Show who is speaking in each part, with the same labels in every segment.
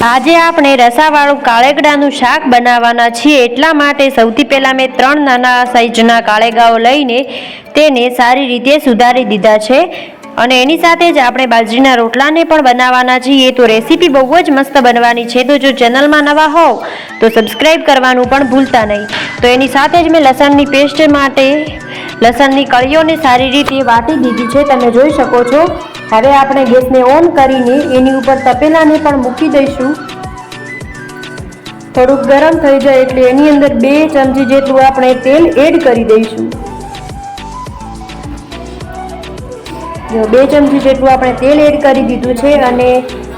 Speaker 1: આજે આપણે રસાવાળું કાળેગડાનું શાક બનાવવાના છીએ। એટલા માટે સૌથી પહેલાં મેં 3 નાના સાઈઝના કાળેગાઓ લઈને તેને સારી રીતે સુધારી દીધા છે અને એની સાથે જ આપણે બાજરીના રોટલાને પણ બનાવવાના છીએ। તો રેસીપી બહુ જ મસ્ત બનવાની છે, તો જો ચેનલમાં નવા હોવ તો સબસ્ક્રાઈબ કરવાનું પણ ભૂલતા નહીં। તો એની સાથે જ મેં લસણની પેસ્ટ માટે લસણની કળીઓને સારી રીતે વાટી દીધી છે, તમે જોઈ શકો છો। હવે આપણે ગેસને ઓન કરીને એની ઉપર તપેલાને પણ મૂકી દઈશું। થોડુંક ગરમ થઈ જાય એટલે એની અંદર 2 ચમચી જેટલું આપણે તેલ એડ કરી દઈશું। જો 2 ચમચી જેટલું આપણે તેલ એડ કરી દીધું છે અને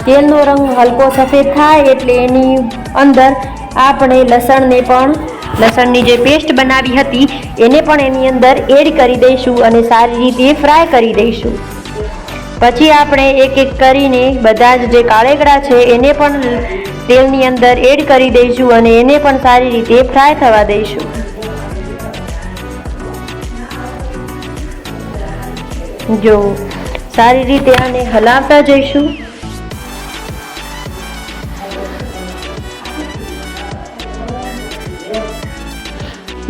Speaker 1: તેલનો રંગ હલકો સફેદ થાય એટલે એની અંદર આપણે લસણની જે પેસ્ટ બનાવી હતી એને પણ એની અંદર એડ કરી દઈશું અને સારી રીતે ફ્રાય કરી દઈશું। પછી આપણે એક એક કરીને બધા જ જે કાળેગડા છે એને પણ તેલની અંદર એડ કરી દઈશું અને એને પણ સારી રીતે ફ્રાય થવા દઈશું। જો સારી રીતે આને હલાવતા જઈશું।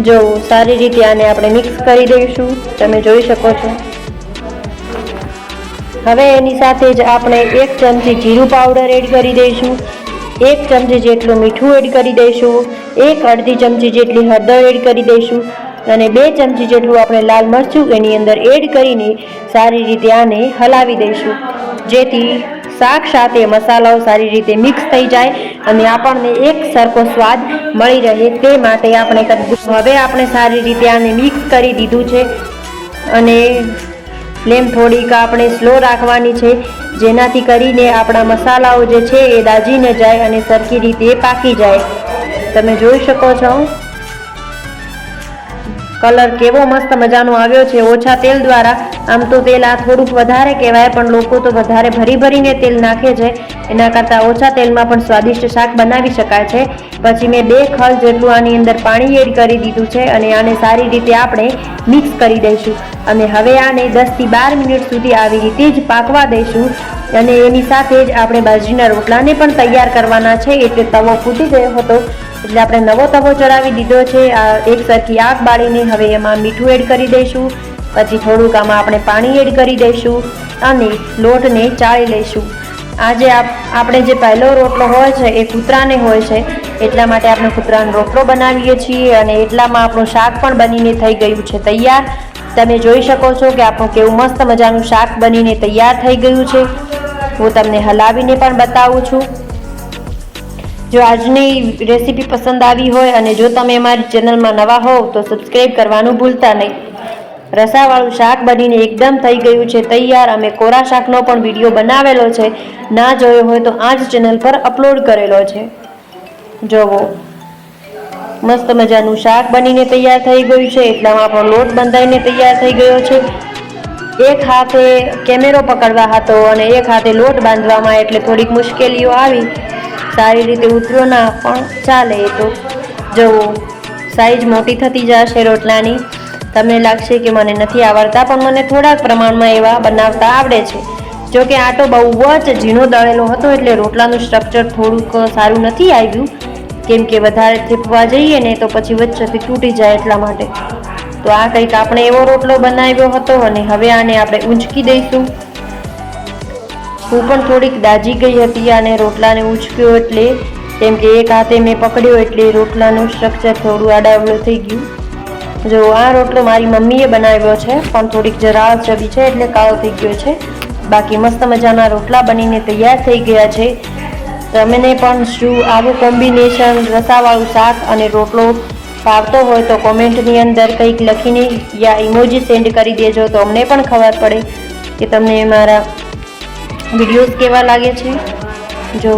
Speaker 1: જો સારી રીતે આને આપણે મિક્સ કરી દઈશું, તમે જોઈ શકો છો। હવે એની સાથે જ આપણે 1 ચમચી જીરું પાવડર એડ કરી દઈશું, 1 ચમચી જેટલું મીઠું એડ કરી દઈશું, 1/2 ચમચી જેટલી હળદર એડ કરી દઈશું અને 2 ચમચી જેટલું આપણે લાલ મરચું એની અંદર એડ કરીને સારી રીતે આને હલાવી દઈશું, જેથી શાક સાથે મસાલાઓ સારી રીતે મિક્સ થઈ જાય અને આપણને એક સરખો સ્વાદ મળી રહે તે માટે આપણે હવે આપણે સારી રીતે આને મિક્સ કરી દીધું છે અને ફ્લેમ થોડીક આપણે સ્લો રાખવાની છે, જેનાથી કરીને આપણા મસાલાઓ જે છે એ દાજી ન જાય અને સરખી રીતે પાકી જાય। તમે જોઈ શકો છો કલર કેવો મસ્ત મજાનો આવ્યો છે ઓછા તેલ દ્વારા। આમ તો તેલ આ થોડુંક વધારે કહેવાય, પણ લોકો તો વધારે ભરીને તેલ નાખે છે, એના કરતાં ઓછા તેલમાં પણ સ્વાદિષ્ટ શાક બનાવી શકાય છે। પછી મેં 2 ખલ જેટલું આની અંદર પાણી એડ કરી દીધું છે અને આને સારી રીતે આપણે મિક્સ કરી દઈશું અને હવે આને 10 થી 12 મિનિટ સુધી આવી રીતે જ પાકવા દઈશું અને એની સાથે જ આપણે બાજરીના રોટલાને પણ તૈયાર કરવાના છે। એટલે તવો ફૂટી ગયો હતો એટલે આપણે નવો તવો ચડાવી દીધો છે। આ એક સરખી આગ બાળીને હવે એમાં મીઠું એડ કરી દઈશું, પછી થોડુંક આમાં આપણે પાણી એડ કરી દઈશું અને લોટને ચાળી લઈશું। આજે આપણે જે પહેલો રોટલો હોય છે એ કૂતરાને હોય છે, એટલા માટે આપણે કૂતરાનો રોટલો બનાવીએ છીએ અને એટલામાં આપણું શાક પણ બનીને થઈ ગયું છે તૈયાર। તમે જોઈ શકો છો કે આપણું કેવું મસ્ત મજાનું શાક બનીને તૈયાર થઈ ગયું છે। હું તમને હલાવીને પણ બતાવું છું। જો આજની રેસીપી પસંદ આવી હોય અને જો તમે અમારી ચેનલમાં નવા હોવ તો સબસ્ક્રાઈબ કરવાનું ભૂલતા નહીં। રસાવાળું શાક બનીને એકદમ થઈ ગયું છે તૈયાર। અમે કોરા શાકનો પણ વિડીયો બનાવેલો છે, ના જોયો હોય તો આ જ ચેનલ પર અપલોડ કરેલો છે, જોવો। મસ્ત મજાનું શાક બનીને તૈયાર થઈ ગયું છે, એટલામાં આપણો લોટ બંધાઈને તૈયાર થઈ ગયો છે। એક હાથે કેમેરો પકડવા હતો અને એક હાથે લોટ બાંધવામાં એટલે થોડીક મુશ્કેલીઓ આવી, સારી રીતે ઉતર્યો ના પણ ચાલે। તો જુઓ સાઈઝ મોટી થતી જશે રોટલાની। તમને લાગશે કે મને નથી આવડતા, પણ મને થોડાક પ્રમાણમાં એવા બનાવતા આવડે છે। જો કે આટો બહુ જ ઝીણો દળેલો હતો એટલે રોટલાનું સ્ટ્રક્ચર થોડુંક સારું નથી આવ્યું, કેમ કે વધારે થેપવા જઈએ ને તો પછી વચ્ચેથી તૂટી જાય એટલા માટે। તો આ કંઈક આપણે એવો રોટલો બનાવ્યો હતો અને હવે આને આપણે ઊંચકી દઈશું। હું પણ થોડીક દાજી ગઈ હતી અને રોટલાને ઊંચક્યો એટલે, કેમ કે એક હાથે મેં પકડ્યો એટલે રોટલાનું સ્ટ્રક્ચર થોડું આડાઅવળું થઈ ગયું। જો આ રોટલો મારી મમ્મીએ બનાવ્યો છે, પણ થોડીક જરા ચડી છે એટલે કાળો થઈ ગયો છે। બાકી મસ્ત મજાના રોટલા બનીને તૈયાર થઈ ગયા છે। તમને પણ શું આવું કોમ્બિનેશન રસાવાળું શાક અને રોટલો ભાવતો હોય તો કોમેન્ટની અંદર કંઈક લખીને યા ઇમોજી સેન્ડ કરી દેજો, તો અમને પણ ખબર પડે કે તમને મારા વિડીયોઝ કેવા લાગે છે। જો